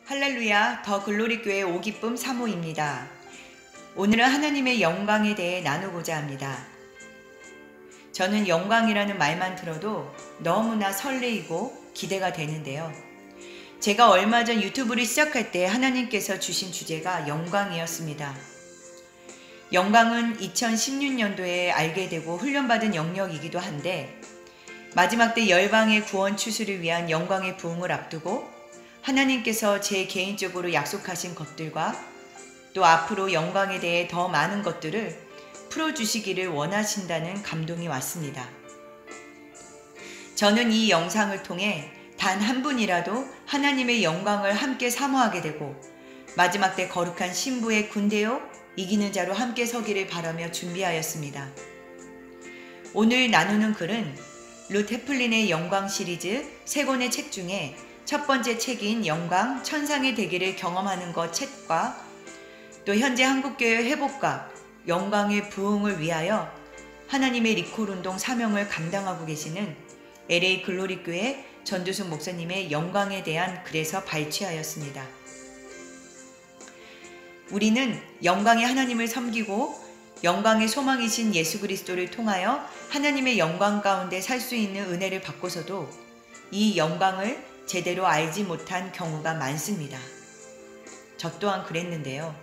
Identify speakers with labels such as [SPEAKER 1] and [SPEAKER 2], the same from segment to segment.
[SPEAKER 1] 할렐루야, 더 글로리 교회 오기쁨 사모입니다. 오늘은 하나님의 영광에 대해 나누고자 합니다. 저는 영광이라는 말만 들어도 너무나 설레이고 기대가 되는데요. 제가 얼마 전 유튜브를 시작할 때 하나님께서 주신 주제가 영광이었습니다. 영광은 2016년도에 알게 되고 훈련받은 영역이기도 한데, 마지막 때 열방의 구원 추수를 위한 영광의 부흥을 앞두고 하나님께서 제 개인적으로 약속하신 것들과 또 앞으로 영광에 대해 더 많은 것들을 풀어주시기를 원하신다는 감동이 왔습니다. 저는 이 영상을 통해 단 한 분이라도 하나님의 영광을 함께 사모하게 되고 마지막 때 거룩한 신부의 군대요 이기는 자로 함께 서기를 바라며 준비하였습니다. 오늘 나누는 글은 룻 헤플린의 영광 시리즈 3권의 책 중에 첫 번째 책인 영광 천상의 대기를 경험하는 것 책과 또 현재 한국교회 회복과 영광의 부흥을 위하여 하나님의 리콜 운동 사명을 감당하고 계시는 LA 글로리 교회 전두숙 목사님의 영광에 대한 글에서 발췌하였습니다. 우리는 영광의 하나님을 섬기고 영광의 소망이신 예수 그리스도를 통하여 하나님의 영광 가운데 살 수 있는 은혜를 받고서도 이 영광을 제대로 알지 못한 경우가 많습니다. 저 또한 그랬는데요.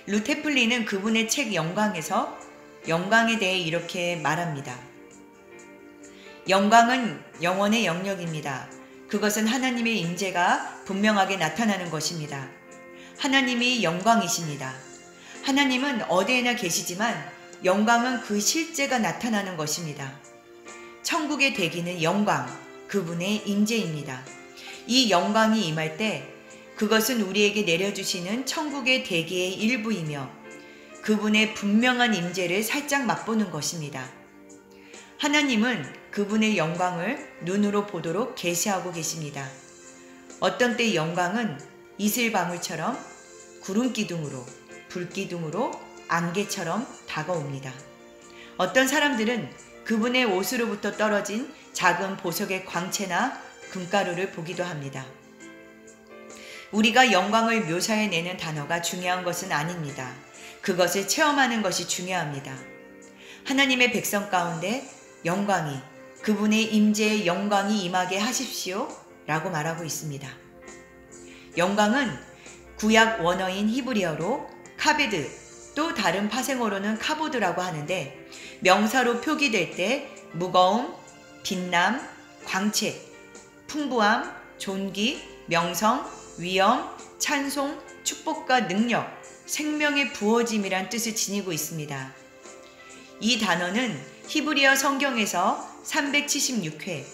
[SPEAKER 1] 룻 헤플린은 그분의 책 영광에서 영광에 대해 이렇게 말합니다. 영광은 영원의 영역입니다. 그것은 하나님의 임재가 분명하게 나타나는 것입니다. 하나님이 영광이십니다. 하나님은 어디에나 계시지만 영광은 그 실제가 나타나는 것입니다. 천국의 대기는 영광, 그분의 임재입니다. 이 영광이 임할 때 그것은 우리에게 내려주시는 천국의 대기의 일부이며 그분의 분명한 임재를 살짝 맛보는 것입니다. 하나님은 그분의 영광을 눈으로 보도록 계시하고 계십니다. 어떤 때 영광은 이슬방울처럼 구름기둥으로 불기둥으로 안개처럼 다가옵니다. 어떤 사람들은 그분의 옷으로부터 떨어진 작은 보석의 광채나 금가루를 보기도 합니다. 우리가 영광을 묘사해내는 단어가 중요한 것은 아닙니다. 그것을 체험하는 것이 중요합니다. 하나님의 백성 가운데 영광이, 그분의 임재의 영광이 임하게 하십시오 라고 말하고 있습니다. 영광은 구약 원어인 히브리어로 카베드, 또 다른 파생어로는 카보드라고 하는데 명사로 표기될 때 무거움, 빛남, 광채, 풍부함, 존귀, 명성, 위엄, 찬송, 축복과 능력, 생명의 부어짐이란 뜻을 지니고 있습니다. 이 단어는 히브리어 성경에서 376회,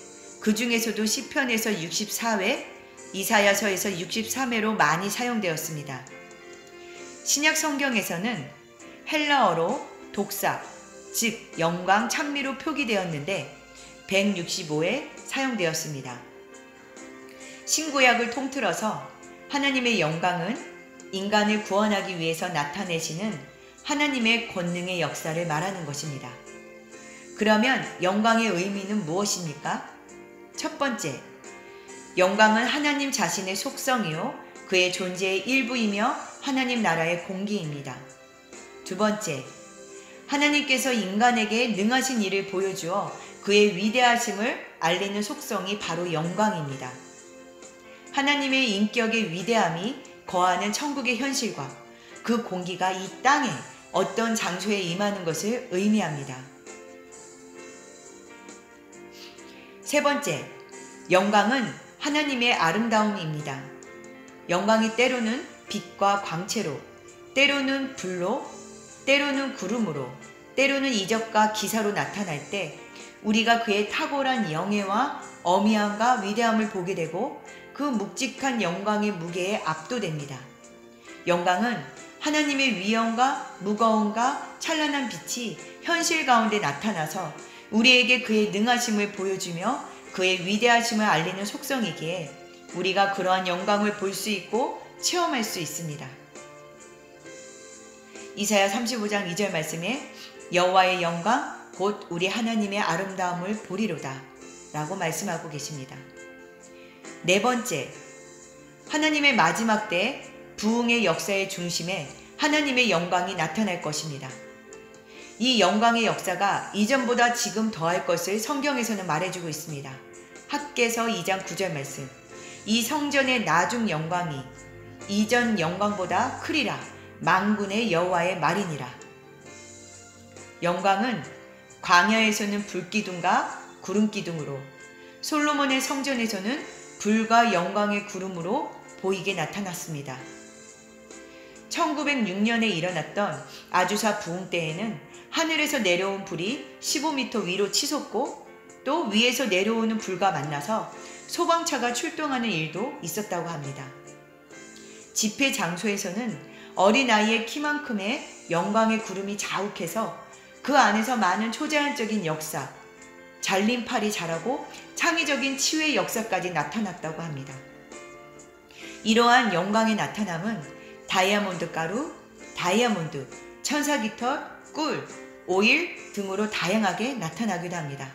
[SPEAKER 1] 그 중에서도 시편에서 64회, 이사야서에서 63회로 많이 사용되었습니다. 신약 성경에서는 헬라어로 독사, 즉 영광 찬미로 표기되었는데 165회 사용되었습니다. 신구약을 통틀어서 하나님의 영광은 인간을 구원하기 위해서 나타내시는 하나님의 권능의 역사를 말하는 것입니다. 그러면 영광의 의미는 무엇입니까? 첫 번째, 영광은 하나님 자신의 속성이요 그의 존재의 일부이며 하나님 나라의 공기입니다. 두 번째, 하나님께서 인간에게 능하신 일을 보여주어 그의 위대하심을 알리는 속성이 바로 영광입니다. 하나님의 인격의 위대함이 거하는 천국의 현실과 그 공기가 이 땅에 어떤 장소에 임하는 것을 의미합니다. 세 번째, 영광은 하나님의 아름다움입니다. 영광이 때로는 빛과 광채로, 때로는 불로, 때로는 구름으로, 때로는 이적과 기사로 나타날 때 우리가 그의 탁월한 영예와 어미함과 위대함을 보게 되고 그 묵직한 영광의 무게에 압도됩니다. 영광은 하나님의 위엄과 무거움과 찬란한 빛이 현실 가운데 나타나서 우리에게 그의 능하심을 보여주며 그의 위대하심을 알리는 속성이기에 우리가 그러한 영광을 볼 수 있고 체험할 수 있습니다. 이사야 35장 2절 말씀에 여호와의 영광 곧 우리 하나님의 아름다움을 보리로다 라고 말씀하고 계십니다. 네 번째, 하나님의 마지막 때 부흥의 역사의 중심에 하나님의 영광이 나타날 것입니다. 이 영광의 역사가 이전보다 지금 더할 것을 성경에서는 말해주고 있습니다. 학개서 2장 9절 말씀. 이 성전의 나중 영광이 이전 영광보다 크리라. 만군의 여호와의 말이니라. 영광은 광야에서는 불기둥과 구름기둥으로, 솔로몬의 성전에서는 불과 영광의 구름으로 보이게 나타났습니다. 1906년에 일어났던 아주사 부흥 때에는 하늘에서 내려온 불이 15m 위로 치솟고 또 위에서 내려오는 불과 만나서 소방차가 출동하는 일도 있었다고 합니다. 집회 장소에서는 어린아이의 키만큼의 영광의 구름이 자욱해서 그 안에서 많은 초자연적인 역사, 잘린 팔이 자라고 창의적인 치유의 역사까지 나타났다고 합니다. 이러한 영광의 나타남은 다이아몬드 가루, 다이아몬드, 천사깃털, 꿀, 오일 등으로 다양하게 나타나기도 합니다.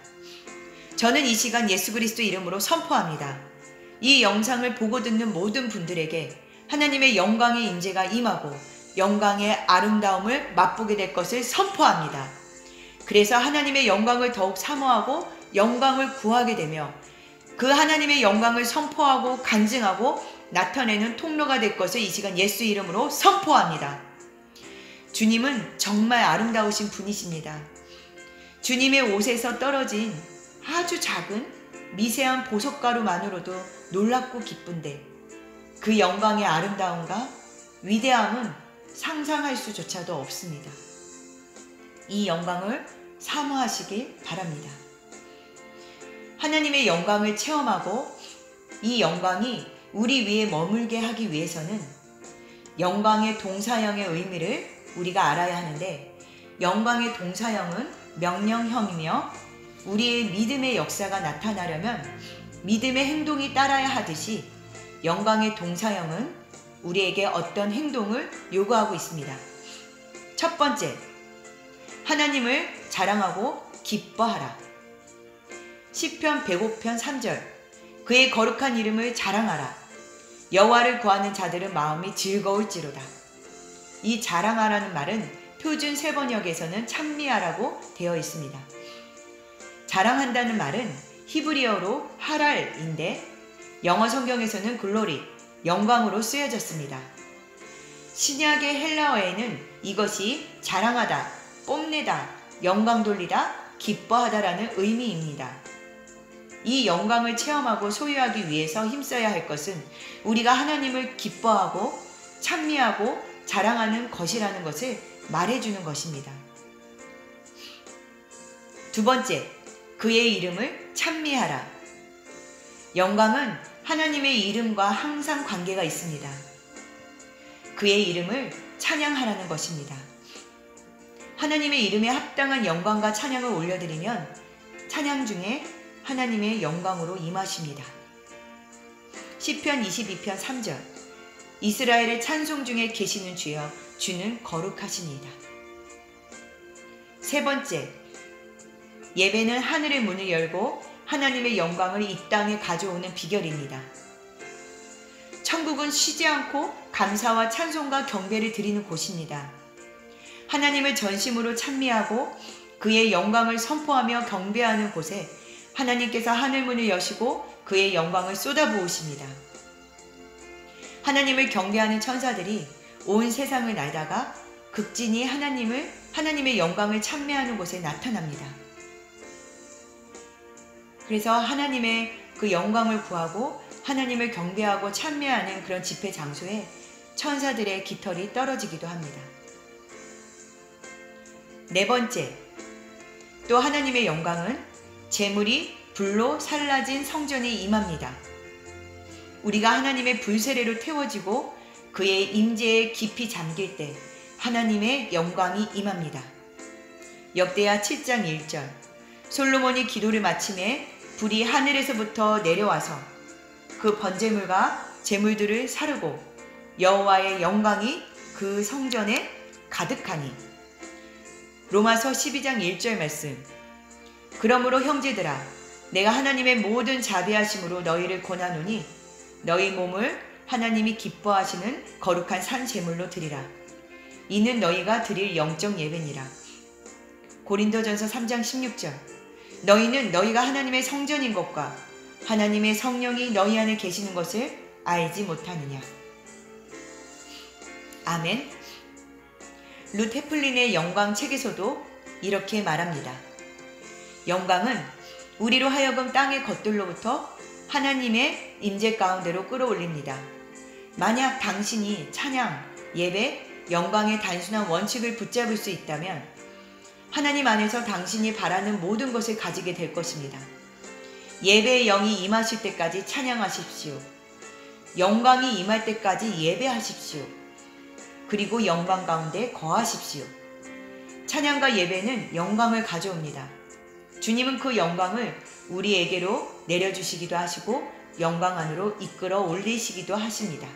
[SPEAKER 1] 저는 이 시간 예수 그리스도 이름으로 선포합니다. 이 영상을 보고 듣는 모든 분들에게 하나님의 영광의 임재가 임하고 영광의 아름다움을 맛보게 될 것을 선포합니다. 그래서 하나님의 영광을 더욱 사모하고 영광을 구하게 되며 그 하나님의 영광을 선포하고 간증하고 나타내는 통로가 될 것을 이 시간 예수 이름으로 선포합니다. 주님은 정말 아름다우신 분이십니다. 주님의 옷에서 떨어진 아주 작은 미세한 보석가루만으로도 놀랍고 기쁜데 그 영광의 아름다움과 위대함은 상상할 수조차도 없습니다. 이 영광을 사모하시길 바랍니다. 하나님의 영광을 체험하고 이 영광이 우리 위에 머물게 하기 위해서는 영광의 동사형의 의미를 우리가 알아야 하는데, 영광의 동사형은 명령형이며 우리의 믿음의 역사가 나타나려면 믿음의 행동이 따라야 하듯이 영광의 동사형은 우리에게 어떤 행동을 요구하고 있습니다. 첫 번째, 하나님을 자랑하고 기뻐하라. 시편 105편 3절. 그의 거룩한 이름을 자랑하라. 여호와를 구하는 자들은 마음이 즐거울지로다. 이 자랑하라는 말은 표준 세번역에서는 찬미하라고 되어 있습니다. 자랑한다는 말은 히브리어로 하랄인데 영어 성경에서는 글로리, 영광으로 쓰여졌습니다. 신약의 헬라어에는 이것이 자랑하다, 뽐내다, 영광 돌리다, 기뻐하다라는 의미입니다. 이 영광을 체험하고 소유하기 위해서 힘써야 할 것은 우리가 하나님을 기뻐하고 찬미하고 자랑하는 것이라는 것을 말해주는 것입니다. 두 번째, 그의 이름을 찬미하라. 영광은 하나님의 이름과 항상 관계가 있습니다. 그의 이름을 찬양하라는 것입니다. 하나님의 이름에 합당한 영광과 찬양을 올려드리면 찬양 중에 하나님의 영광으로 임하십니다. 시편 22편 3절. 이스라엘의 찬송 중에 계시는 주여, 주는 거룩하시니이다. 세 번째, 예배는 하늘의 문을 열고 하나님의 영광을 이 땅에 가져오는 비결입니다. 천국은 쉬지 않고 감사와 찬송과 경배를 드리는 곳입니다. 하나님을 전심으로 찬미하고 그의 영광을 선포하며 경배하는 곳에 하나님께서 하늘문을 여시고 그의 영광을 쏟아부으십니다. 하나님을 경배하는 천사들이 온 세상을 날다가 극진히 하나님의 영광을 찬미하는 곳에 나타납니다. 그래서 하나님의 그 영광을 구하고 하나님을 경배하고 찬미하는 그런 집회 장소에 천사들의 깃털이 떨어지기도 합니다. 네 번째, 또 하나님의 영광은 재물이 불로 살라진 성전에 임합니다. 우리가 하나님의 불세례로 태워지고 그의 임재에 깊이 잠길 때 하나님의 영광이 임합니다. 역대하 7장 1절. 솔로몬이 기도를 마침에 불이 하늘에서부터 내려와서 그 번제물과 제물들을 사르고 여호와의 영광이 그 성전에 가득하니. 로마서 12장 1절 말씀. 그러므로 형제들아, 내가 하나님의 모든 자비하심으로 너희를 권하노니 너희 몸을 하나님이 기뻐하시는 거룩한 산 제물로 드리라. 이는 너희가 드릴 영적 예배니라. 고린도전서 3장 16절. 너희는 너희가 하나님의 성전인 것과 하나님의 성령이 너희 안에 계시는 것을 알지 못하느냐. 아멘. 룻 헤플린의 영광 책에서도 이렇게 말합니다. 영광은 우리로 하여금 땅의 것들로부터 하나님의 임재 가운데로 끌어올립니다. 만약 당신이 찬양, 예배, 영광의 단순한 원칙을 붙잡을 수 있다면 하나님 안에서 당신이 바라는 모든 것을 가지게 될 것입니다. 예배의 영이 임하실 때까지 찬양하십시오. 영광이 임할 때까지 예배하십시오. 그리고 영광 가운데 거하십시오. 찬양과 예배는 영광을 가져옵니다. 주님은 그 영광을 우리에게로 내려주시기도 하시고 영광 안으로 이끌어 올리시기도 하십니다.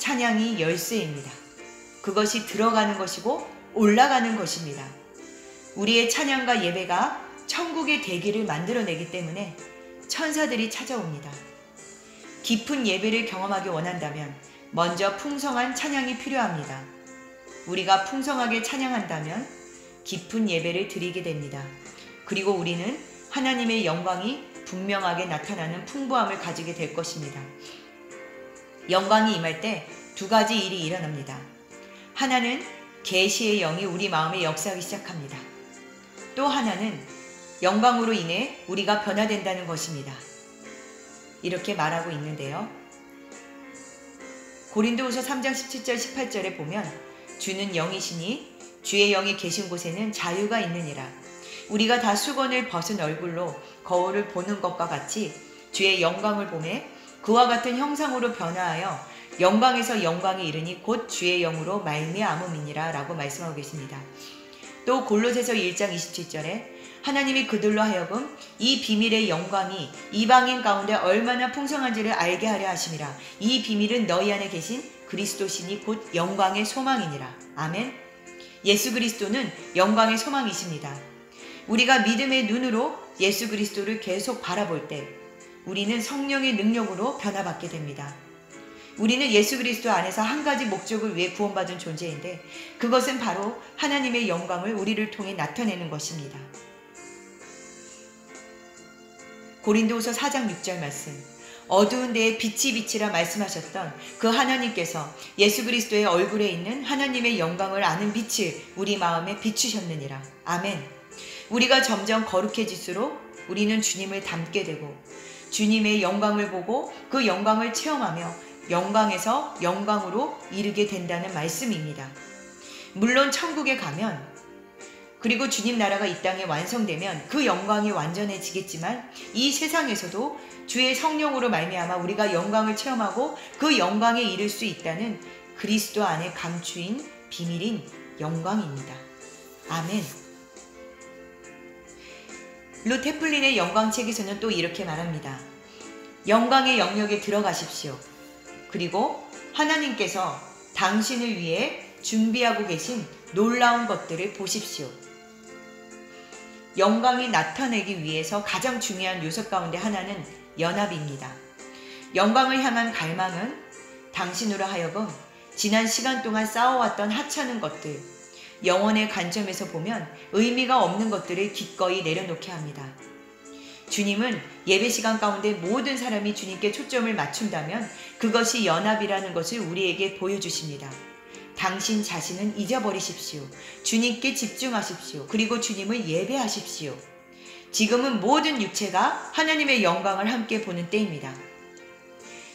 [SPEAKER 1] 찬양이 열쇠입니다. 그것이 들어가는 것이고 올라가는 것입니다. 우리의 찬양과 예배가 천국의 대기를 만들어내기 때문에 천사들이 찾아옵니다. 깊은 예배를 경험하기 원한다면 먼저 풍성한 찬양이 필요합니다. 우리가 풍성하게 찬양한다면 깊은 예배를 드리게 됩니다. 그리고 우리는 하나님의 영광이 분명하게 나타나는 풍부함을 가지게 될 것입니다. 영광이 임할 때 두 가지 일이 일어납니다. 하나는 계시의 영이 우리 마음에 역사하기 시작합니다. 또 하나는 영광으로 인해 우리가 변화된다는 것입니다. 이렇게 말하고 있는데요. 고린도후서 3장 17절 18절에 보면 주는 영이시니 주의 영이 계신 곳에는 자유가 있느니라. 우리가 다 수건을 벗은 얼굴로 거울을 보는 것과 같이 주의 영광을 보매 그와 같은 형상으로 변화하여 영광에서 영광에 이르니 곧 주의 영으로 말미암음이니라 라고 말씀하고 계십니다. 또 골로새서 1장 27절에 하나님이 그들로 하여금 이 비밀의 영광이 이방인 가운데 얼마나 풍성한지를 알게 하려 하심이라. 이 비밀은 너희 안에 계신 그리스도시니 곧 영광의 소망이니라. 아멘. 예수 그리스도는 영광의 소망이십니다. 우리가 믿음의 눈으로 예수 그리스도를 계속 바라볼 때 우리는 성령의 능력으로 변화받게 됩니다. 우리는 예수 그리스도 안에서 한 가지 목적을 위해 구원받은 존재인데 그것은 바로 하나님의 영광을 우리를 통해 나타내는 것입니다. 고린도후서 4장 6절 말씀. 어두운 데에 빛이 비치라 말씀하셨던 그 하나님께서 예수 그리스도의 얼굴에 있는 하나님의 영광을 아는 빛을 우리 마음에 비추셨느니라. 아멘. 우리가 점점 거룩해질수록 우리는 주님을 닮게 되고 주님의 영광을 보고 그 영광을 체험하며 영광에서 영광으로 이르게 된다는 말씀입니다. 물론 천국에 가면 그리고 주님 나라가 이 땅에 완성되면 그 영광이 완전해지겠지만 이 세상에서도 주의 성령으로 말미암아 우리가 영광을 체험하고 그 영광에 이를 수 있다는 그리스도 안에 감추인 비밀인 영광입니다. 아멘. 룻 헤플린의 영광책에서는 또 이렇게 말합니다. 영광의 영역에 들어가십시오. 그리고 하나님께서 당신을 위해 준비하고 계신 놀라운 것들을 보십시오. 영광이 나타내기 위해서 가장 중요한 요소 가운데 하나는 연합입니다. 영광을 향한 갈망은 당신으로 하여금 지난 시간 동안 쌓아왔던 하찮은 것들, 영혼의 관점에서 보면 의미가 없는 것들을 기꺼이 내려놓게 합니다. 주님은 예배 시간 가운데 모든 사람이 주님께 초점을 맞춘다면 그것이 연합이라는 것을 우리에게 보여주십니다. 당신 자신은 잊어버리십시오. 주님께 집중하십시오. 그리고 주님을 예배하십시오. 지금은 모든 육체가 하나님의 영광을 함께 보는 때입니다.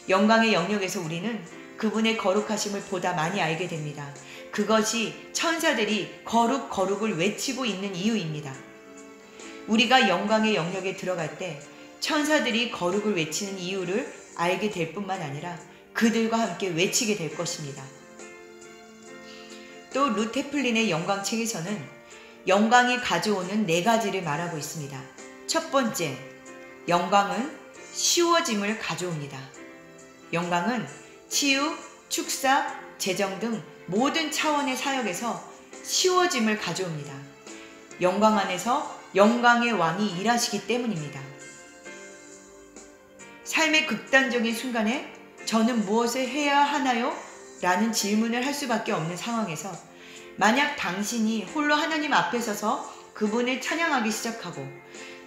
[SPEAKER 1] 영광의 영역에서 우리는 그분의 거룩하심을 보다 많이 알게 됩니다. 그것이 천사들이 거룩 거룩을 외치고 있는 이유입니다. 우리가 영광의 영역에 들어갈 때 천사들이 거룩을 외치는 이유를 알게 될 뿐만 아니라 그들과 함께 외치게 될 것입니다. 또 룻 헤플린의 영광책에서는 영광이 가져오는 4가지를 말하고 있습니다. 첫 번째, 영광은 쉬워짐을 가져옵니다. 영광은 치유, 축사, 재정 등 모든 차원의 사역에서 쉬워짐을 가져옵니다. 영광 안에서 영광의 왕이 일하시기 때문입니다. 삶의 극단적인 순간에 저는 무엇을 해야 하나요? 라는 질문을 할 수밖에 없는 상황에서 만약 당신이 홀로 하나님 앞에 서서 그분을 찬양하기 시작하고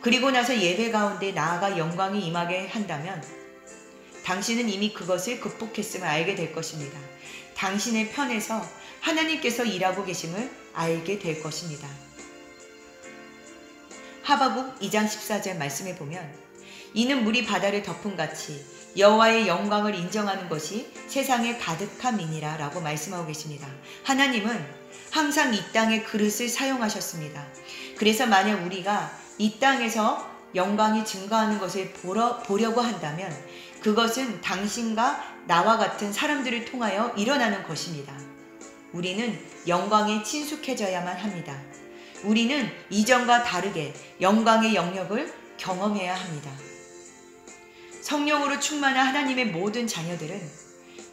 [SPEAKER 1] 그리고 나서 예배 가운데 나아가 영광이 임하게 한다면 당신은 이미 그것을 극복했음을 알게 될 것입니다. 당신의 편에서 하나님께서 일하고 계심을 알게 될 것입니다. 하바국 2장 14절 말씀에 보면 이는 물이 바다를 덮음같이 여호와의 영광을 인정하는 것이 세상에 가득함이니라 라고 말씀하고 계십니다. 하나님은 항상 이 땅의 그릇을 사용하셨습니다. 그래서 만약 우리가 이 땅에서 영광이 증가하는 것을 보려고 한다면 그것은 당신과 나와 같은 사람들을 통하여 일어나는 것입니다. 우리는 영광에 친숙해져야만 합니다. 우리는 이전과 다르게 영광의 영역을 경험해야 합니다. 성령으로 충만한 하나님의 모든 자녀들은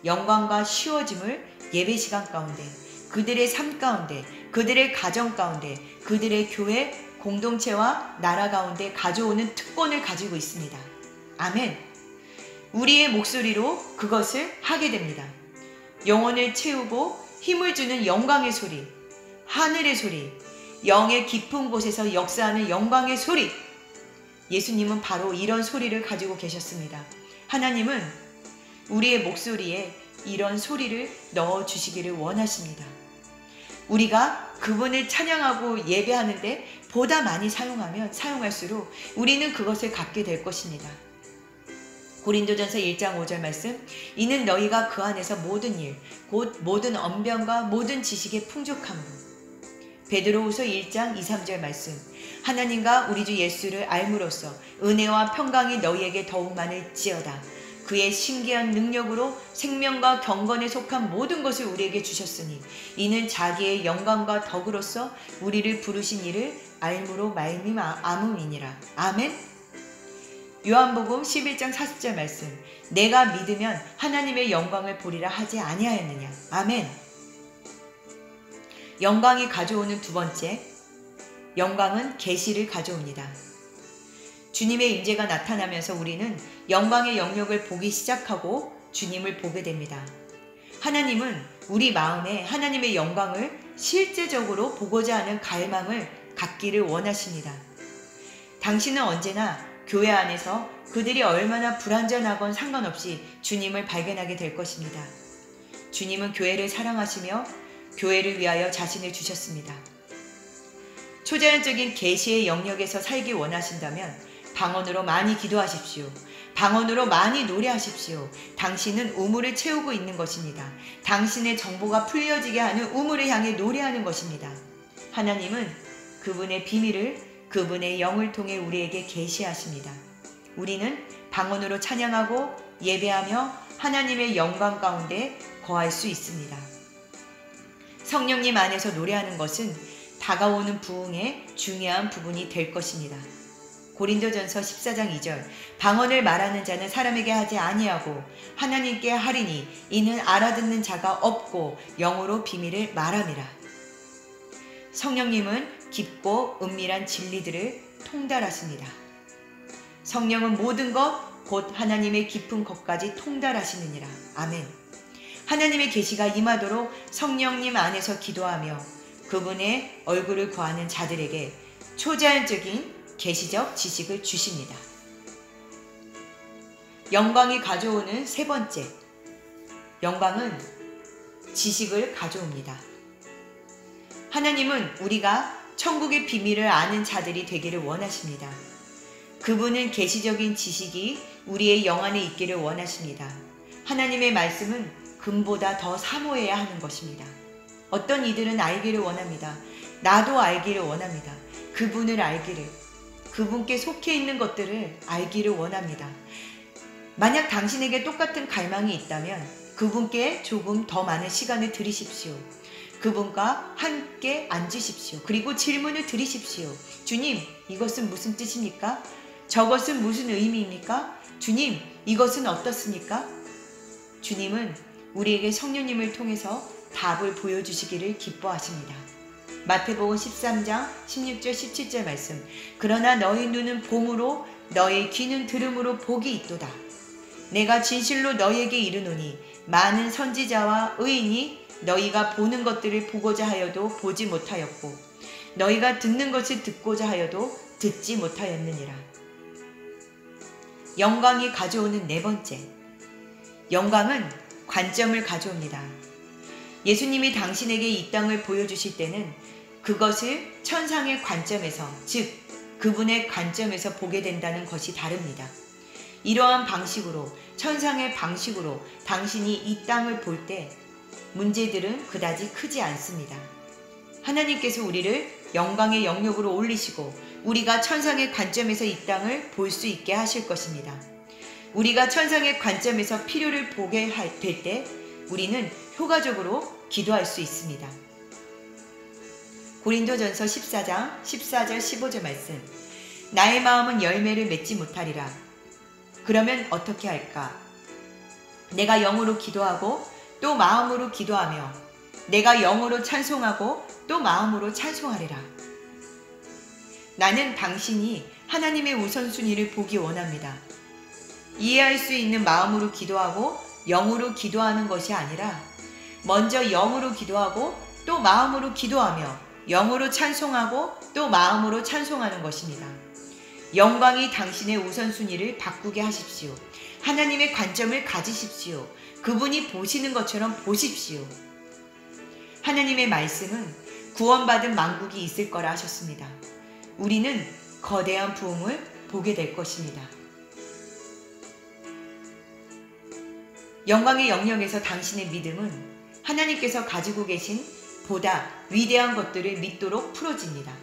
[SPEAKER 1] 영광과 쉬워짐을 예배 시간 가운데, 그들의 삶 가운데, 그들의 가정 가운데, 그들의 교회, 공동체와 나라 가운데 가져오는 특권을 가지고 있습니다. 아멘. 우리의 목소리로 그것을 하게 됩니다. 영혼을 채우고 힘을 주는 영광의 소리, 하늘의 소리, 영의 깊은 곳에서 역사하는 영광의 소리. 예수님은 바로 이런 소리를 가지고 계셨습니다. 하나님은 우리의 목소리에 이런 소리를 넣어주시기를 원하십니다. 우리가 그분을 찬양하고 예배하는데 보다 많이 사용하면 사용할수록 우리는 그것을 갖게 될 것입니다. 고린도전서 1장 5절 말씀, 이는 너희가 그 안에서 모든 일, 곧 모든 언변과 모든 지식의 풍족함으로. 베드로후서 1장 2, 3절 말씀, 하나님과 우리 주 예수를 알므로써 은혜와 평강이 너희에게 더욱 많을지어다. 그의 신기한 능력으로 생명과 경건에 속한 모든 것을 우리에게 주셨으니 이는 자기의 영광과 덕으로서 우리를 부르신 이를 알므로 말미암음이니라. 아멘. 요한복음 11장 40절 말씀, 내가 믿으면 하나님의 영광을 보리라 하지 아니하였느냐. 아멘. 영광이 가져오는 두 번째, 영광은 계시를 가져옵니다. 주님의 임재가 나타나면서 우리는 영광의 영역을 보기 시작하고 주님을 보게 됩니다. 하나님은 우리 마음에 하나님의 영광을 실제적으로 보고자 하는 갈망을 갖기를 원하십니다. 당신은 언제나 교회 안에서 그들이 얼마나 불완전하건 상관없이 주님을 발견하게 될 것입니다. 주님은 교회를 사랑하시며 교회를 위하여 자신을 주셨습니다. 초자연적인 계시의 영역에서 살기 원하신다면 방언으로 많이 기도하십시오. 방언으로 많이 노래하십시오. 당신은 우물을 채우고 있는 것입니다. 당신의 정보가 풀려지게 하는 우물을 향해 노래하는 것입니다. 하나님은 그분의 비밀을 그분의 영을 통해 우리에게 계시하십니다. 우리는 방언으로 찬양하고 예배하며 하나님의 영광 가운데 거할 수 있습니다. 성령님 안에서 노래하는 것은 다가오는 부흥의 중요한 부분이 될 것입니다. 고린도전서 14장 2절, 방언을 말하는 자는 사람에게 하지 아니하고 하나님께 하리니 이는 알아듣는 자가 없고 영으로 비밀을 말함이라. 성령님은 깊고 은밀한 진리들을 통달하십니다. 성령은 모든 것 곧 하나님의 깊은 것까지 통달하시느니라. 아멘. 하나님의 계시가 임하도록 성령님 안에서 기도하며 그분의 얼굴을 구하는 자들에게 초자연적인 계시적 지식을 주십니다. 영광이 가져오는 세 번째, 영광은 지식을 가져옵니다. 하나님은 우리가 천국의 비밀을 아는 자들이 되기를 원하십니다. 그분은 계시적인 지식이 우리의 영 안에 있기를 원하십니다. 하나님의 말씀은 금보다 더 사모해야 하는 것입니다. 어떤 이들은 알기를 원합니다. 나도 알기를 원합니다. 그분을 알기를, 그분께 속해 있는 것들을 알기를 원합니다. 만약 당신에게 똑같은 갈망이 있다면 그분께 조금 더 많은 시간을 들이십시오. 그분과 함께 앉으십시오. 그리고 질문을 드리십시오. 주님, 이것은 무슨 뜻입니까? 저것은 무슨 의미입니까? 주님, 이것은 어떻습니까? 주님은 우리에게 성령님을 통해서 답을 보여주시기를 기뻐하십니다. 마태복음 13장 16절 17절 말씀, 그러나 너희 눈은 봄으로 너희 귀는 들음으로 복이 있도다. 내가 진실로 너희에게 이르노니 많은 선지자와 의인이 너희가 보는 것들을 보고자 하여도 보지 못하였고 너희가 듣는 것을 듣고자 하여도 듣지 못하였느니라. 영광이 가져오는 네 번째, 영광은 관점을 가져옵니다. 예수님이 당신에게 이 땅을 보여주실 때는 그것을 천상의 관점에서, 즉 그분의 관점에서 보게 된다는 것이 다릅니다. 이러한 방식으로, 천상의 방식으로 당신이 이 땅을 볼 때 문제들은 그다지 크지 않습니다. 하나님께서 우리를 영광의 영역으로 올리시고 우리가 천상의 관점에서 이 땅을 볼 수 있게 하실 것입니다. 우리가 천상의 관점에서 필요를 보게 될 때 우리는 효과적으로 기도할 수 있습니다. 고린도전서 14장 14절 15절 말씀. 나의 마음은 열매를 맺지 못하리라. 그러면 어떻게 할까? 내가 영으로 기도하고 또 마음으로 기도하며 내가 영으로 찬송하고 또 마음으로 찬송하리라. 나는 당신이 하나님의 우선순위를 보기 원합니다. 이해할 수 있는 마음으로 기도하고 영으로 기도하는 것이 아니라 먼저 영으로 기도하고 또 마음으로 기도하며 영으로 찬송하고 또 마음으로 찬송하는 것입니다. 영광이 당신의 우선순위를 바꾸게 하십시오. 하나님의 관점을 가지십시오. 그분이 보시는 것처럼 보십시오. 하나님의 말씀은 구원받은 만국이 있을 거라 하셨습니다. 우리는 거대한 부흥을 보게 될 것입니다. 영광의 영역에서 당신의 믿음은 하나님께서 가지고 계신 보다 위대한 것들을 믿도록 풀어집니다.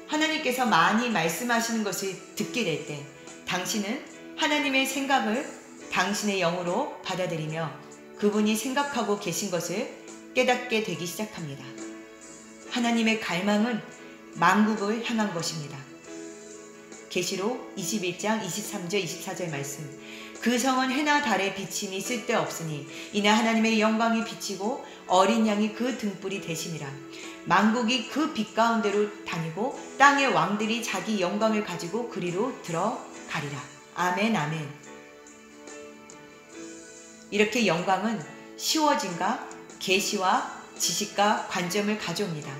[SPEAKER 1] 하나님께서 많이 말씀하시는 것을 듣게 될 때 당신은 하나님의 생각을 당신의 영으로 받아들이며 그분이 생각하고 계신 것을 깨닫게 되기 시작합니다. 하나님의 갈망은 만국을 향한 것입니다. 계시록 21장 23절 24절 말씀. 그 성은 해나 달의 비침이 쓸데없으니 이는 하나님의 영광이 비치고 어린 양이 그 등불이 되심이라. 만국이 그 빛 가운데로 다니고 땅의 왕들이 자기 영광을 가지고 그리로 들어가리라. 아멘 아멘. 이렇게 영광은 쉬워짐과 계시와 지식과 관점을 가져옵니다.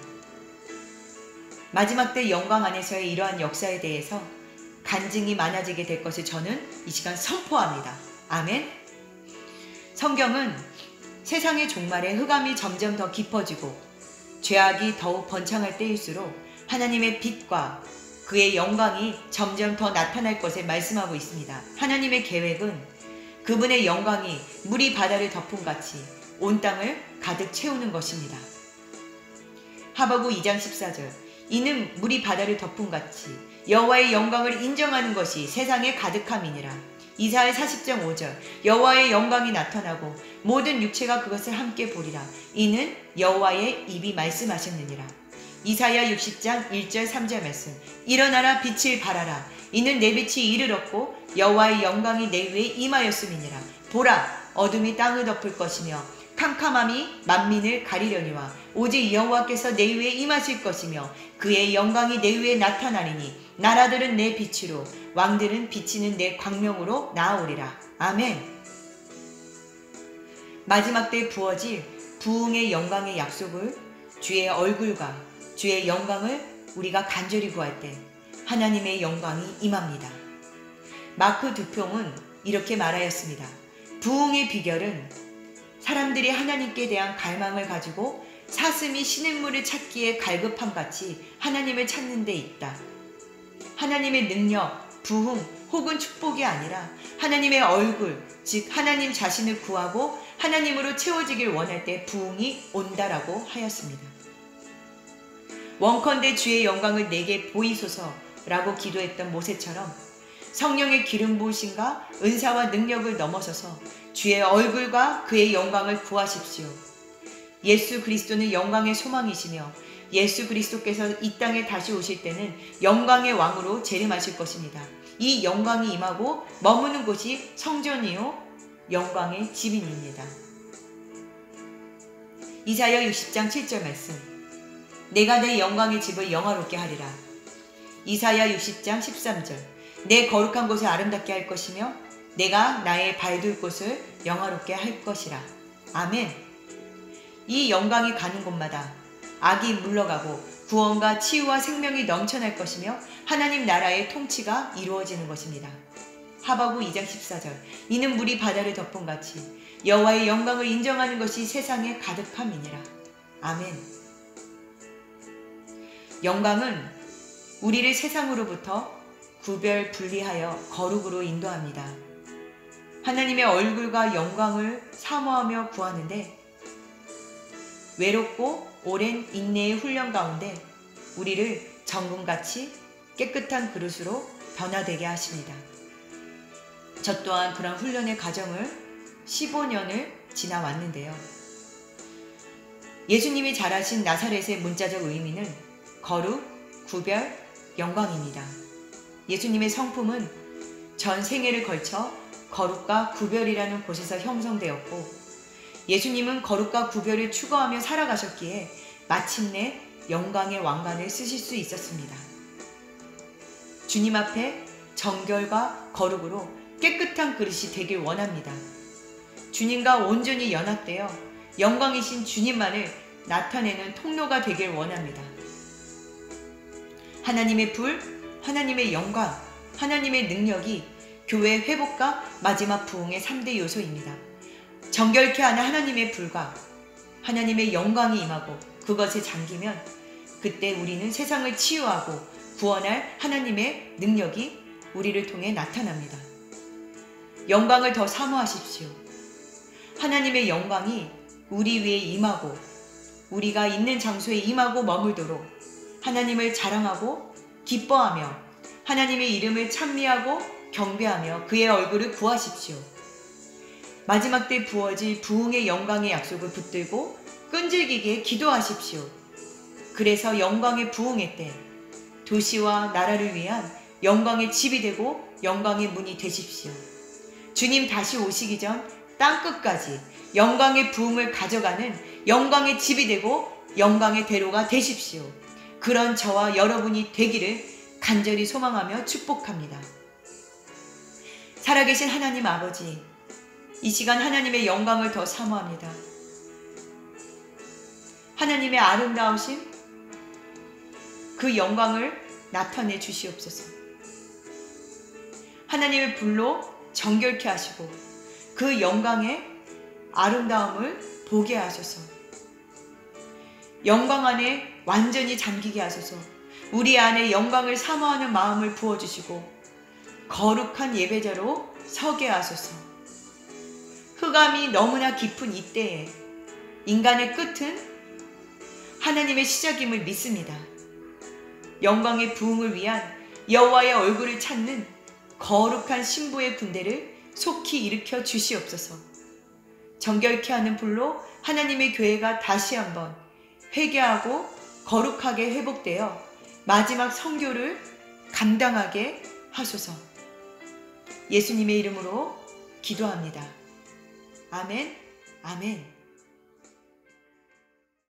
[SPEAKER 1] 마지막 때 영광 안에서의 이러한 역사에 대해서 간증이 많아지게 될 것을 저는 이 시간 선포합니다. 아멘. 성경은 세상의 종말에 흑암이 점점 더 깊어지고 죄악이 더욱 번창할 때일수록 하나님의 빛과 그의 영광이 점점 더 나타날 것을 말씀하고 있습니다. 하나님의 계획은 그분의 영광이 물이 바다를 덮은 같이 온 땅을 가득 채우는 것입니다. 하박국 2장 14절. 이는 물이 바다를 덮은 같이 여호와의 영광을 인정하는 것이 세상에 가득함이니라. 이사야 40장 5절. 여호와의 영광이 나타나고 모든 육체가 그것을 함께 보리라. 이는 여호와의 입이 말씀하셨느니라. 이사야 60장 1절 3절 말씀. 일어나라 빛을 발하라. 이는 내 빛이 이르렀고 여호와의 영광이 내 위에 임하였음이니라. 보라 어둠이 땅을 덮을 것이며 캄캄함이 만민을 가리려니와 오직 여호와께서 내 위에 임하실 것이며 그의 영광이 내 위에 나타나리니 나라들은 내 빛으로 왕들은 비치는 내 광명으로 나아오리라. 아멘. 마지막 때 부어질 부흥의 영광의 약속을 주의 얼굴과 주의 영광을 우리가 간절히 구할 때 하나님의 영광이 임합니다. 마크 두평은 이렇게 말하였습니다. 부흥의 비결은 사람들이 하나님께 대한 갈망을 가지고 사슴이 시냇물을 찾기에 갈급함같이 하나님을 찾는 데 있다. 하나님의 능력, 부흥 혹은 축복이 아니라 하나님의 얼굴, 즉 하나님 자신을 구하고 하나님으로 채워지길 원할 때 부흥이 온다라고 하였습니다. 원컨대 주의 영광을 내게 보이소서라고 기도했던 모세처럼 성령의 기름 부으심과 은사와 능력을 넘어서서 주의 얼굴과 그의 영광을 구하십시오. 예수 그리스도는 영광의 소망이시며 예수 그리스도께서 이 땅에 다시 오실 때는 영광의 왕으로 재림하실 것입니다. 이 영광이 임하고 머무는 곳이 성전이요 영광의 집인입니다. 이사야 60장 7절 말씀. 내가 내 영광의 집을 영화롭게 하리라. 이사야 60장 13절. 내 거룩한 곳을 아름답게 할 것이며 내가 나의 발둘 곳을 영화롭게 할 것이라. 아멘. 이 영광이 가는 곳마다 악이 물러가고 구원과 치유와 생명이 넘쳐날 것이며 하나님 나라의 통치가 이루어지는 것입니다. 하박국 2장 14절. 이는 물이 바다를 덮은 같이 여호와의 영광을 인정하는 것이 세상에 가득함이니라. 아멘. 영광은 우리를 세상으로부터 구별 분리하여 거룩으로 인도합니다. 하나님의 얼굴과 영광을 사모하며 구하는데 외롭고 오랜 인내의 훈련 가운데 우리를 정금같이 깨끗한 그릇으로 변화되게 하십니다. 저 또한 그런 훈련의 과정을 15년을 지나왔는데요. 예수님이 자라신 나사렛의 문자적 의미는 거룩, 구별, 영광입니다. 예수님의 성품은 전 생애를 걸쳐 거룩과 구별이라는 곳에서 형성되었고 예수님은 거룩과 구별을 추구하며 살아가셨기에 마침내 영광의 왕관을 쓰실 수 있었습니다. 주님 앞에 정결과 거룩으로 깨끗한 그릇이 되길 원합니다. 주님과 온전히 연합되어 영광이신 주님만을 나타내는 통로가 되길 원합니다. 하나님의 불, 하나님의 영광, 하나님의 능력이 교회의 회복과 마지막 부흥의 3대 요소입니다. 정결케 하는 하나님의 불과 하나님의 영광이 임하고 그것에 잠기면 그때 우리는 세상을 치유하고 구원할 하나님의 능력이 우리를 통해 나타납니다. 영광을 더 사모하십시오. 하나님의 영광이 우리 위에 임하고 우리가 있는 장소에 임하고 머물도록 하나님을 자랑하고 기뻐하며 하나님의 이름을 찬미하고 경배하며 그의 얼굴을 구하십시오. 마지막 때 부어질 부흥의 영광의 약속을 붙들고 끈질기게 기도하십시오. 그래서 영광의 부흥의 때 도시와 나라를 위한 영광의 집이 되고 영광의 문이 되십시오. 주님 다시 오시기 전 땅끝까지 영광의 부흥을 가져가는 영광의 집이 되고 영광의 대로가 되십시오. 그런 저와 여러분이 되기를 간절히 소망하며 축복합니다. 살아계신 하나님 아버지, 이 시간 하나님의 영광을 더 사모합니다. 하나님의 아름다우심, 그 영광을 나타내 주시옵소서. 하나님의 불로 정결케 하시고 그 영광의 아름다움을 보게 하소서. 영광 안에 완전히 잠기게 하소서. 우리 안에 영광을 사모하는 마음을 부어주시고 거룩한 예배자로 서게 하소서. 흑암이 너무나 깊은 이때에 인간의 끝은 하나님의 시작임을 믿습니다. 영광의 부흥을 위한 여호와의 얼굴을 찾는 거룩한 신부의 군대를 속히 일으켜 주시옵소서. 정결케 하는 불로 하나님의 교회가 다시 한번 회개하고 거룩하게 회복되어 마지막 선교를 감당하게 하소서. 예수님의 이름으로 기도합니다. 아멘, 아멘.